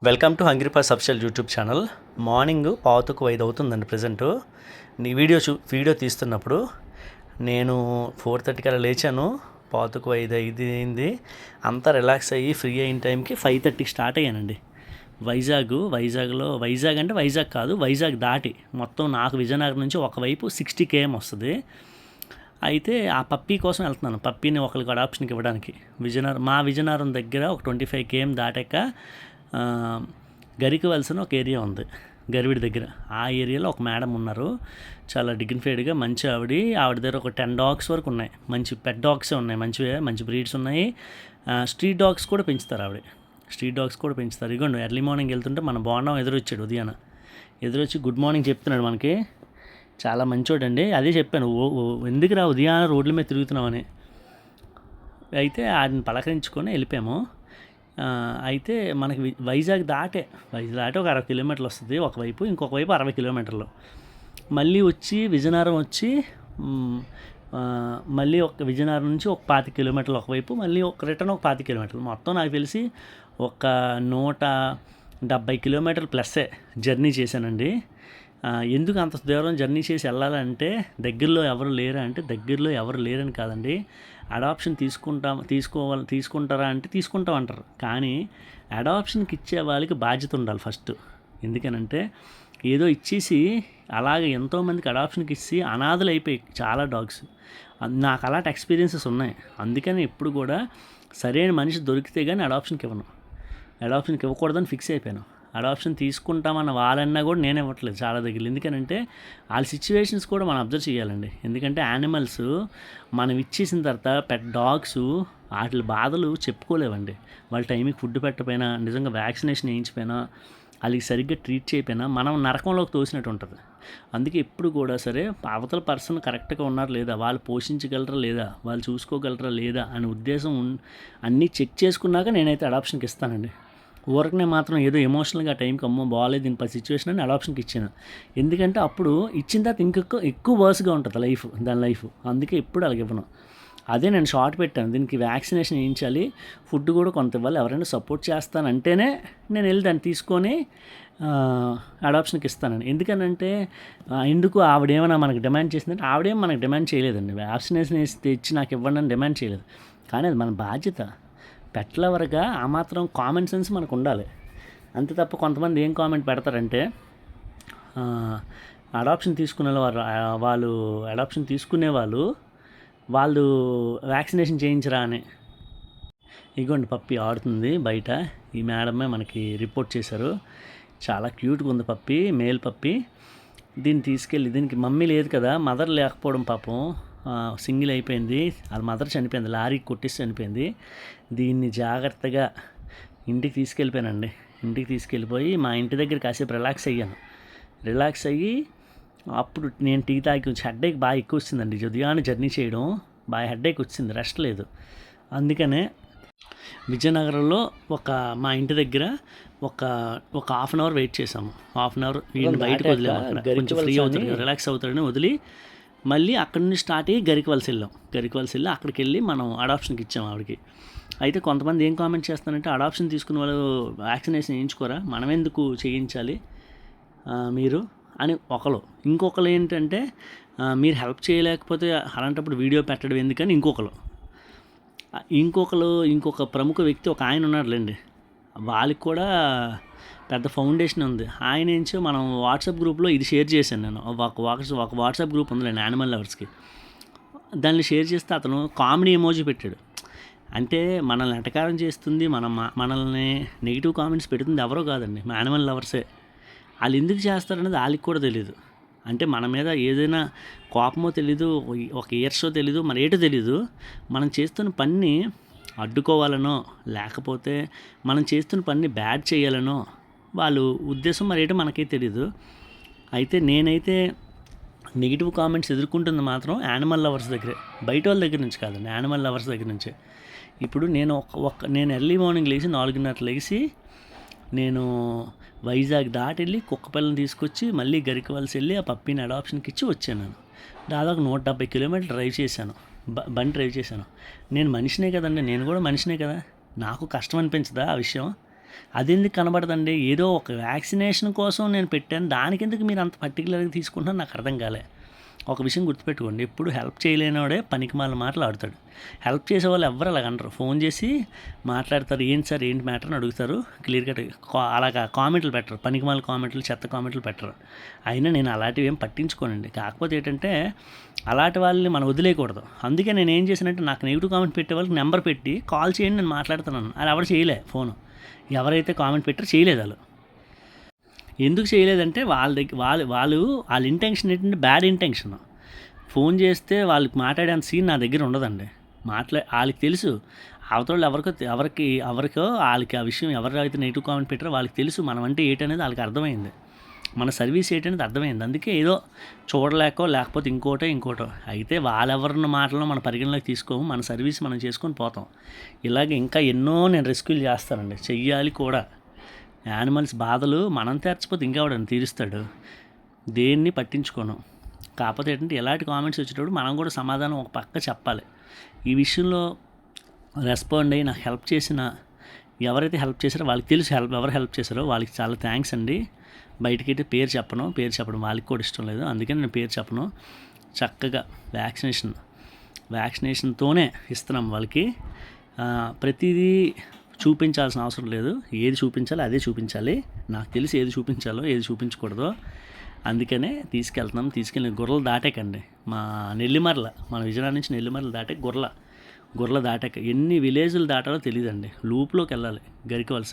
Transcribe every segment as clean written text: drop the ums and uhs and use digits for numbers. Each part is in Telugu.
Welcome to hungry pass official YouTube channel. Morning 4:05 అవుతుందండి ప్రజెంటు. నీ వీడియో తీస్తున్నప్పుడు నేను 4:30 కల్లా లేచాను. 4:05 అయింది. అంతా రిలాక్స్ అయ్యి ఫ్రీ అయిన టైంకి 5:30కి స్టార్ట్ అయ్యానండి. వైజాగ్ అంటే వైజాగ్ కాదు, వైజాగ్ దాటి మొత్తం నాకు విజయనగరం నుంచి ఒకవైపు 60 km వస్తుంది. అయితే ఆ పప్పీ కోసం వెళ్తున్నాను. పప్పీని ఒకరికి అడాప్షన్కి ఇవ్వడానికి విజయనగరం దగ్గర ఒక 25 km దాటాక గరికవలసిన ఒక ఏరియా ఉంది, గరివిడి దగ్గర. ఆ ఏరియాలో ఒక మేడం ఉన్నారు, చాలా డిగ్నిఫైడ్గా మంచి ఆవిడ దగ్గర ఒక 10 dogs వరకు ఉన్నాయి. మంచి పెట్ డాగ్సే ఉన్నాయి, మంచి బ్రీడ్స్ ఉన్నాయి. స్ట్రీట్ డాగ్స్ కూడా పెంచుతారు ఇగోండి ఎర్లీ మార్నింగ్ వెళ్తుంటే మన బాండం ఎదురొచ్చాడు. ఎదురొచ్చి గుడ్ మార్నింగ్ చెప్తున్నాడు మనకి. చాలా మంచోడండి. అదే చెప్పాను, ఎందుకు ఉదయాన రోడ్ల మీద తిరుగుతున్నామని. అయితే ఆయన పలకరించుకొని వెళ్ళిపోయాము. అయితే మనకి వైజాగ్ దాటి ఒక 60 kilometers వస్తుంది ఒకవైపు, ఇంకొక వైపు 60 kilometers. మళ్ళీ వచ్చి విజయనగరం వచ్చి మళ్ళీ విజయనగరం నుంచి ఒక 25 kilometers ఒకవైపు, మళ్ళీ రిటర్న్ ఒక 25 kilometers. మొత్తం నాకు తెలిసి ఒక 170 kilometers ప్లస్సే జర్నీ చేశానండి. ఎందుకు అంత దూరం జర్నీ చేసి వెళ్ళాలంటే దగ్గరలో ఎవరు లేరని కాదండి. అడాప్షన్ తీసుకుంటారా అంటే తీసుకుంటాం అంటారు, కానీ అడాప్షన్కి ఇచ్చే వాళ్ళకి బాధ్యత ఉండాలి ఫస్ట్. ఎందుకనంటే ఏదో ఇచ్చేసి అలాగే ఎంతోమందికి అడాప్షన్కి ఇచ్చి అనాథలు అయిపోయి చాలా డాగ్స్. నాకు అలాంటి ఎక్స్పీరియన్సెస్ ఉన్నాయి. అందుకని ఎప్పుడు కూడా సరైన మనిషి దొరికితే కానీ అడాప్షన్కి ఇవ్వకూడదని ఫిక్స్ అయిపోయాను. అడాప్షన్ తీసుకుంటామన్న వాళ్ళన్నా కూడా నేను ఇవ్వట్లేదు చాలా దగ్గర. ఎందుకనంటే వాళ్ళ సిచ్యువేషన్స్ కూడా మనం అబ్జర్వ్ చేయాలండి. ఎందుకంటే యానిమల్స్ మనం ఇచ్చేసిన తర్వాత పెట్ డాగ్స్ వాటి బాధలు చెప్పుకోలేవండి. వాళ్ళ టైంకి ఫుడ్ పెట్టకపోయినా, నిజంగా వ్యాక్సినేషన్ వేయించిపోయినా, వాళ్ళకి సరిగ్గా ట్రీట్ చేయకపోయినా మనం నరకంలోకి తోసినట్టు ఉంటుంది. అందుకే ఎప్పుడు కూడా సరే అవతల పర్సన్ కరెక్ట్గా ఉన్నారా లేదా, వాళ్ళు పోషించగలరా లేదా, వాళ్ళు చూసుకోగలరా లేదా అనే ఉద్దేశం అన్నీ చెక్ చేసుకున్నాక నేనైతే అడాప్షన్కి ఇస్తానండి. ఊరకనే మాత్రం ఏదో ఎమోషనల్గా టైంకి అమ్మో బాగాలేదు దీని సిచ్యువేషన్ అని అడాప్షన్కి ఇచ్చాను. ఎందుకంటే అప్పుడు ఇచ్చిన తర్వాత ఎక్కువ వర్స్గా ఉంటుంది దాని లైఫ్. అందుకే ఎప్పుడు అలాగ ఇవ్వను. అదే నేను షార్ట్ పెట్టాను, దీనికి వ్యాక్సినేషన్ వేయించాలి, ఫుడ్ కూడా కొంత ఇవ్వాలి, ఎవరైనా సపోర్ట్ చేస్తానంటేనే నేను వెళ్ళి దాన్ని తీసుకొని అడాప్షన్కి ఇస్తానండి. ఎందుకనంటే ఎందుకు ఆవిడేమైనా మనకు డిమాండ్ చేసిందంటే ఆవిడేం మనకు డిమాండ్ చేయలేదండి. వ్యాక్సినేషన్ వేసి తెచ్చి నాకు ఇవ్వండి అని డిమాండ్ చేయలేదు. కానీ అది మన బాధ్యత. పెట్లవర్గా ఆ మాత్రం కామన్ సెన్స్ మనకు ఉండాలి. అంతే తప్ప కొంతమంది ఏం కామెంట్ పెడతారంటే అడాప్షన్ వాళ్ళు వ్యాక్సినేషన్ చేయించరా అని. ఇగోండి పప్పి ఆడుతుంది బయట. ఈ మేడమే మనకి రిపోర్ట్ చేశారు. చాలా క్యూట్గా ఉంది పప్పి, మేల్ పప్పి. దీనికి మమ్మీ లేదు కదా, మదర్ లేకపోవడం పాపం సింగిల్ అయిపోయింది. అది మదర్ చనిపోయింది, లారీకి కొట్టేసి చనిపోయింది. దీన్ని జాగ్రత్తగా ఇంటికి తీసుకెళ్ళిపోయి మా ఇంటి దగ్గర కాసేపు రిలాక్స్ అయ్యి అప్పుడు నేను టీ తాగి కొంచెం హెడ్ఏక్ బాగా ఎక్కువ వచ్చిందండి. ఉదయాన్నే జర్నీ చేయడం బాగా హెడ్ఏక్ వచ్చింది, రెస్ట్ లేదు. అందుకనే విజయనగరంలో మా ఇంటి దగ్గర ఒక హాఫ్ అన్ అవర్ వెయిట్ చేసాము. హాఫ్ అన్ అవర్ వీడిని బయటకు వదిలేము, కొంచెం ఫ్రీ అవుతాడు, రిలాక్స్ అవుతాడని వదిలి మళ్ళీ అక్కడి నుంచి స్టార్ట్ అయ్యి గరికవలస వెళ్ళి అక్కడికి వెళ్ళి మనం అడాప్షన్కి ఇచ్చాము ఆవిడకి. అయితే కొంతమంది ఏం కామెంట్ చేస్తారంటే అడాప్షన్ తీసుకున్న వాళ్ళు వ్యాక్సినేషన్ వేయించుకోరా, మనం ఎందుకు చేయించాలి మీరు అని ఇంకొకరు ఏంటంటే మీరు హెల్ప్ చేయలేకపోతే అలాంటప్పుడు వీడియో పెట్టడం ఎందుకని ఇంకొక ప్రముఖ వ్యక్తి ఒక ఆయన ఉన్నాడులేండి, వాళ్ళకి కూడా పెద్ద ఫౌండేషన్ ఉంది. ఆయన ఏంచో మనం వాట్సాప్ గ్రూప్లో ఇది షేర్ చేశాను నేను. ఒక వాట్సాప్ గ్రూప్ ఉందిలేండి యానిమల్ లవర్స్కి. దాన్ని షేర్ చేస్తే అతను కామెడీ ఎమోజీ పెట్టాడు. అంటే మనల్ని ఎటకారం చేస్తుంది, మనల్ని నెగిటివ్ కామెంట్స్ పెడుతుంది ఎవరో కాదండి, యానిమల్ లవర్సే. వాళ్ళు ఎందుకు చేస్తారనేది వాళ్ళకి కూడా తెలియదు. అంటే మన మీద ఏదైనా కోపమో తెలీదు, ఒక ఈర్షో తెలీదు, మరి ఏటో తెలీదు. మనం చేస్తున్న పని అడ్డుకోవాలనో లేకపోతే మనం చేస్తున్న పని బ్యాడ్ చేయాలనో వాళ్ళు ఉద్దేశం మరి ఏంటో మనకే తెలీదు. అయితే నేనైతే నెగిటివ్ కామెంట్స్ ఎదుర్కొంటుంది మాత్రం యానిమల్ లవర్స్ దగ్గరే, బయట వాళ్ళ దగ్గర నుంచి కాదండి, యానిమల్ లవర్స్ దగ్గర నుంచే. ఇప్పుడు నేను ఎర్లీ మార్నింగ్ లేచి 4:30 లేచి నేను వైజాగ్ దాటి వెళ్ళి కుక్కపిల్లని తీసుకొచ్చి మళ్ళీ గరికవలస వెళ్ళి ఆ పప్పిని అడాప్షన్కి ఇచ్చి వచ్చాను. నేను దాదాపు 170 kilometers డ్రైవ్ చేశాను, బండి డ్రైవ్ చేశాను. నేను మనిషినే కదండి, నేను కూడా మనిషినే కదా, నాకు కష్టం అనిపించదా ఆ విషయం? అదెందుకు కనబడదండి? ఏదో ఒక వ్యాక్సినేషన్ కోసం నేను పెట్టాను, దానికెందుకు మీరు అంత పర్టికులర్గా తీసుకుంటున్నారు నాకు అర్థం కాలే. ఒక విషయం గుర్తుపెట్టుకోండి, ఎప్పుడు హెల్ప్ చేయలేనివాడే పనికిమాలిన మాటలు ఆడతాడు. హెల్ప్ చేసేవాళ్ళు ఎవ్వరు అలాగ అనరు. ఫోన్ చేసి మాట్లాడతారు, ఏంటి సార్ ఏంటి మ్యాటర్ అని అడుగుతారు, క్లియర్ కట్ అలాగా కామెంట్లు పెట్టరు, పనికిమాలిన కామెంట్లు, చెత్త కామెంట్లు పెట్టరు. అయినా నేను అలాంటివి ఏం పట్టించుకోనండి. కాకపోతే ఏంటంటే అలాంటి వాళ్ళని మనం వదిలేయకూడదు. అందుకే నేను ఏం చేశానంటే, నాకు నెగిటివ్ కామెంట్ పెట్టే వాళ్ళకి నెంబర్ పెట్టి కాల్ చేయండి, నేను మాట్లాడుతున్నాను. అది ఎవరు చేయలే ఫోను. ఎవరైతే కామెంట్ పెట్టారో చేయలేదు వాళ్ళు. ఎందుకు చేయలేదంటే వాళ్ళ దగ్గర వాళ్ళ ఇంటెన్షన్ ఏంటంటే బ్యాడ్ ఇంటెన్షన్. ఫోన్ చేస్తే వాళ్ళకి మాట్లాడేంత సీన్ నా దగ్గర ఉండదండి. వాళ్ళకి తెలుసు అవతల ఎవరికో వాళ్ళకి ఆ విషయం ఎవరైతే నెగిటివ్ కామెంట్ పెట్టారో వాళ్ళకి తెలుసు మనం అంటే ఏంటనేది వాళ్ళకి అర్థమైంది, మన సర్వీస్ ఏంటనేది అర్థమైంది. అందుకే ఏదో చూడలేకో లేకపోతే ఇంకోటో అయితే వాళ్ళెవరిన మాటలను మన పరిగణలోకి తీసుకోము, మన సర్వీస్ మనం చేసుకొని పోతాం. ఇలాగే ఇంకా ఎన్నో నేను రెస్క్యూలు చేస్తానండి, చెయ్యాలి కూడా. యానిమల్స్ బాధలు మనం తెరచిపోతే ఇంకెవడని తీరుస్తాడు. దేన్ని పట్టించుకోను. కాకపోతే ఏంటంటే ఎలాంటి కామెంట్స్ వచ్చేటప్పుడు మనం కూడా సమాధానం ఒక పక్క చెప్పాలి. ఈ విషయంలో రెస్పాండ్ అయ్యి నాకు హెల్ప్ చేసిన ఎవరైతే హెల్ప్ చేశారో వాళ్ళకి తెలుసు, ఎవరు హెల్ప్ చేశారో వాళ్ళకి చాలా థ్యాంక్స్ అండి. బయటకైతే పేరు చెప్పడం వాళ్ళకి కూడా ఇష్టం లేదు, అందుకని నేను పేరు చెప్పను. చక్కగా వ్యాక్సినేషన్తోనే ఇస్తున్నాం వాళ్ళకి. ప్రతిదీ చూపించాల్సిన అవసరం లేదు, ఏది చూపించాలో అదే చూపించాలి. నాకు తెలిసి ఏది చూపించాలో ఏది చూపించకూడదో అందుకనే తీసుకెళ్ళి గొర్రెలు దాటాకండి. మన విజయనగరం నుంచి నెల్లిమర్ల దాటాక గొర్రెల దాటాక ఎన్ని విలేజ్లు దాటాలో తెలియదండి. లూప్లోకి వెళ్ళాలి. గరికవలస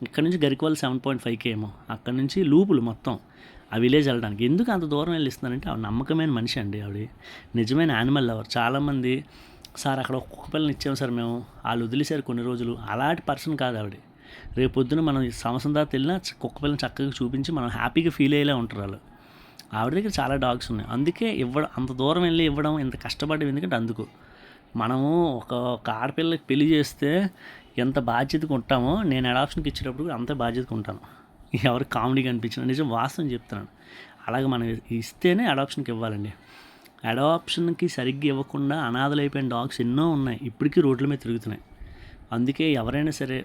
ఇక్కడ నుంచి గరికవలస 7.5 km, అక్కడ నుంచి లూపులు మొత్తం ఆ విలేజ్ వెళ్ళడానికి. ఎందుకు అంత దూరం వెళ్ళిస్తున్నానంటే ఆవిడ నమ్మకమైన మనిషి అండి, ఆవిడ నిజమైన యానిమల్ లవర్. చాలామంది సార్ అక్కడ ఒక కుక్క పిల్లని ఇచ్చాము సార్ మేము, వాళ్ళు వదిలేశారు కొన్ని రోజులు, అలాంటి పర్సన్ కాదు ఆవిడ. రేపొద్దున మనం సంవత్సరం దాకా వెళ్ళినా కుక్క పిల్లని చక్కగా చూపించి మనం హ్యాపీగా ఫీల్ అయ్యేలా ఉంటారు వాళ్ళు. ఆవిడ దగ్గర చాలా డాగ్స్ ఉన్నాయి, అందుకే అంత దూరం వెళ్ళి ఇవ్వడం ఇంత కష్టపడ్డం. ఎందుకంటే అందుకు మనము ఒక ఆడపిల్లకి పెళ్లి చేస్తే ఎంత బాధ్యతగా ఉంటామో నేను అడాప్షన్కి ఇచ్చేటప్పుడు అంత బాధ్యతగా ఉంటాను. ఎవరికి కామెడీగా అనిపించిన నిజం వాస్తవం చెప్తున్నాను. అలాగే మనం ఇస్తేనే అడాప్షన్కి ఇవ్వాలండి. అడాప్షన్కి సరిగ్గా ఇవ్వకుండా అనాథలైపోయిన డాగ్స్ ఎన్నో ఉన్నాయి, ఇప్పటికీ రోడ్ల మీద తిరుగుతున్నాయి. అందుకే ఎవరైనా సరే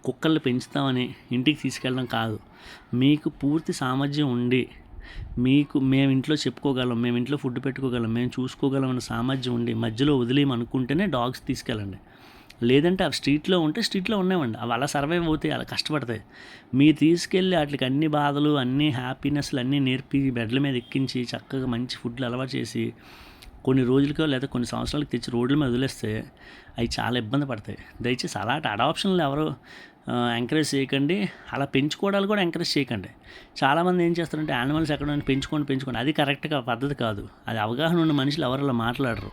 కుక్కల్ని పెంచుతామని ఇంటికి తీసుకెళ్ళడం కాదు. మీకు పూర్తి సామర్థ్యం ఉండి మేము ఇంట్లో చెప్పుకోగలం, మేము ఇంట్లో ఫుడ్ పెట్టుకోగలం, మేము చూసుకోగలం అన్న సామర్థ్యం ఉండి మధ్యలో వదిలేయమనుకుంటేనే డాగ్స్ తీసుకెళ్ళండి. లేదంటే అవి స్ట్రీట్లో ఉంటే స్ట్రీట్లో ఉండేవండి, అవి అలా సర్వైవ్ అవుతాయి, అలా కష్టపడతాయి. మీరు తీసుకెళ్ళి వాటికి అన్ని బాధలు అన్ని హ్యాపీనెస్లు అన్నీ నేర్పి బెడ్ల మీద ఎక్కించి చక్కగా మంచి ఫుడ్లు అలవాటు చేసి కొన్ని రోజులకో లేదా కొన్ని సంవత్సరాలకు తెచ్చి రోడ్ల మీద వదిలేస్తే అవి చాలా ఇబ్బంది పడతాయి. దయచేసి అలాంటి అడాప్షన్లు ఎవరు ఎంకరేజ్ చేయకండి, అలా పెంచుకోవడాలు కూడా ఎంకరేజ్ చేయకండి. చాలామంది ఏం చేస్తారంటే యానిమల్స్ ఎక్కడ పెంచుకోండి, అది కరెక్ట్గా పద్ధతి కాదు. అది అవగాహన ఉన్న మనుషులు ఎవరు అలా మాట్లాడరు.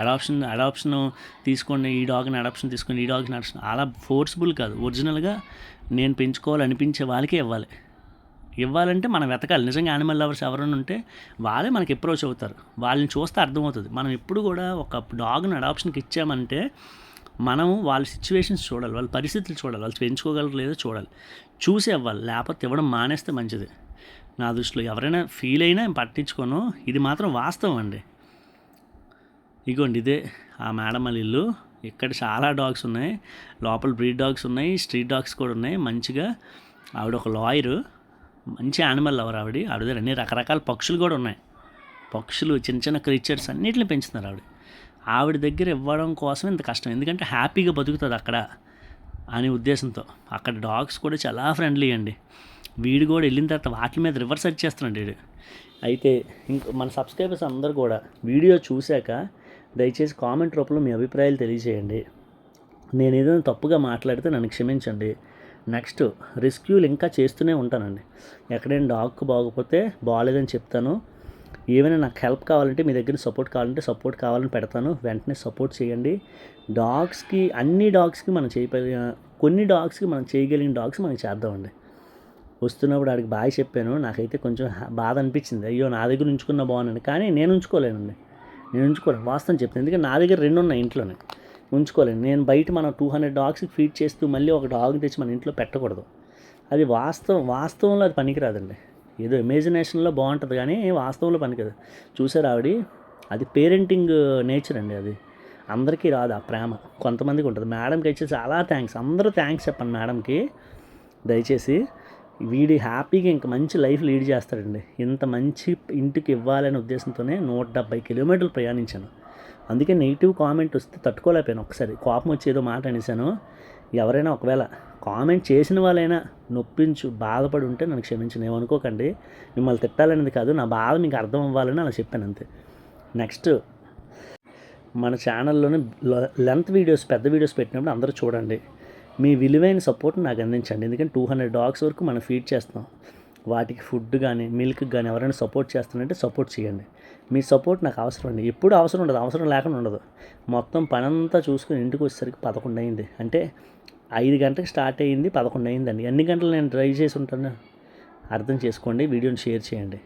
అడాప్షన్ తీసుకోండి, ఈ డాగ్ని అడాప్షన్ తీసుకోండి, ఈ డాగ్ని అడాప్షన్ అలా ఫోర్స్ఫుల్ కాదు. ఒరిజినల్గా నేను పెంచుకోవాలనిపించే వాళ్ళకే ఇవ్వాలంటే మనం వెతకాలి. నిజంగా యానిమల్ లవర్స్ ఎవరైనా ఉంటే వాళ్ళే మనకి అప్రోచ్ అవుతారు, వాళ్ళని చూస్తే అర్థమవుతుంది. మనం ఎప్పుడు కూడా ఒక డాగ్ని అడాప్షన్కి ఇచ్చామంటే మనము వాళ్ళ సిచ్యువేషన్స్ చూడాలి, వాళ్ళ పరిస్థితులు చూడాలి, వాళ్ళు పెంచుకోగలరు లేదో చూడాలి, చూసి ఇవ్వాలి. లేకపోతే ఇవ్వడం మానేస్తే మంచిది నా దృష్టిలో. ఎవరైనా ఫీల్ అయినా పట్టించుకోను, ఇది మాత్రం వాస్తవం అండి. ఇగోండి ఇదే ఆ మేడం వాళ్ళ ఇల్లు. ఇక్కడ చాలా డాగ్స్ ఉన్నాయి, లోపల బ్రీడ్ డాగ్స్ ఉన్నాయి, స్ట్రీట్ డాగ్స్ కూడా ఉన్నాయి. మంచిగా ఆవిడ ఒక లాయరు, మంచి యానిమల్ లవర్ ఆవిడ దగ్గర అన్ని రకరకాల పక్షులు కూడా ఉన్నాయి. పక్షులు చిన్న చిన్న క్రీచర్స్ అన్నిటిని పెంచుతున్నారు ఆవిడ దగ్గర ఇవ్వడం కోసం ఇంత కష్టం. ఎందుకంటే హ్యాపీగా బతుకుతుంది అక్కడ అనే ఉద్దేశంతో. అక్కడ డాగ్స్ కూడా చాలా ఫ్రెండ్లీ అండి. వీడు కూడా వెళ్ళిన తర్వాత వాటి మీద రివర్స్ వచ్చేస్తున్నాడు వీడు. అయితే మన సబ్స్క్రైబర్స్ అందరూ కూడా వీడియో చూశాక దయచేసి కామెంట్ రూపంలో మీ అభిప్రాయాలు తెలియజేయండి. నేను ఏదైనా తప్పుగా మాట్లాడితే నన్ను క్షమించండి. నెక్స్ట్ రెస్క్యూలు ఇంకా చేస్తూనే ఉంటానండి. ఎక్కడైనా డాగ్కు బాగోలేదని చెప్తాను. ఏమైనా నాకు హెల్ప్ కావాలంటే, మీ దగ్గర సపోర్ట్ కావాలని పెడతాను, వెంటనే సపోర్ట్ చేయండి. అన్ని డాగ్స్కి మనం కొన్ని డాగ్స్కి మనం చేయగలిగిన డాగ్స్ మనం చేద్దామండి. వస్తున్నప్పుడు ఆడికి బాగా చెప్పాను, నాకైతే కొంచెం బాధ అనిపించింది, అయ్యో నా దగ్గర ఉంచుకున్న బాగున్నాను, కానీ నేను ఉంచుకోలేను, వాస్తవం చెప్తాను. ఎందుకంటే నా దగ్గర 2 ఉన్నాయి ఇంట్లోనే, ఉంచుకోలేను. నేను బయట మనం 200 డాగ్స్కి ఫీడ్ చేస్తూ మళ్ళీ ఒక డాగ్ తెచ్చి మన ఇంట్లో పెట్టకూడదు. అది వాస్తవంలో అది పనికిరాదండి. ఏదో ఇమేజినేషన్లో బాగుంటుంది కానీ వాస్తవంలో పనికిరాదు. చూసారు ఆవిడ, అది పేరెంటింగ్ నేచర్ అండి. అది అందరికీ రాదు ఆ ప్రేమ, కొంతమందికి ఉంటుంది. మేడంకి అయితే చాలా థ్యాంక్స్, అందరూ థ్యాంక్స్ చెప్పండి మేడంకి దయచేసి. వీడి హ్యాపీగా ఇంకా మంచి లైఫ్ లీడ్ చేస్తాడండి. ఇంత మంచి ఇంటికి ఇవ్వాలనే ఉద్దేశంతోనే 170 కిలోమీటర్లు ప్రయాణించాను. అందుకే నెగిటివ్ కామెంట్ వస్తే తట్టుకోలేకపోయాను. ఒకసారి కోపం వచ్చి ఏదో మాట అనేసాను. ఎవరైనా ఒకవేళ కామెంట్ చేసిన వాళ్ళైనా బాధపడి ఉంటే నన్ను క్షమించండి, ఏమనుకోకండి. మిమ్మల్ని తిట్టాలనేది కాదు, నా బాధ మీకు అర్థం అవ్వాలని అలా చెప్పాను అంతే. నెక్స్ట్ మన ఛానల్లోనే లెంత్ వీడియోస్, పెద్ద వీడియోస్ పెట్టినప్పుడు అందరూ చూడండి. మీ విలువైన సపోర్ట్ నాకు అందించండి. ఎందుకంటే 200 డాగ్స్ వరకు మనం ఫీడ్ చేస్తాం. వాటికి ఫుడ్ కానీ మిల్క్ కానీ ఎవరైనా సపోర్ట్ చేస్తానంటే సపోర్ట్ చేయండి. మీ సపోర్ట్ నాకు అవసరం అండి. ఎప్పుడు అవసరం ఉండదు, అవసరం లేకుండా ఉండదు. మొత్తం పనంతా చూసుకుని ఇంటికి వచ్చేసరికి 11 అయింది. అంటే 5 గంటలకు స్టార్ట్ అయ్యింది, 11 అయిందండి. ఎన్ని గంటలు నేను డ్రైవ్ చేసి ఉంటాను అర్థం చేసుకోండి. వీడియోని షేర్ చేయండి.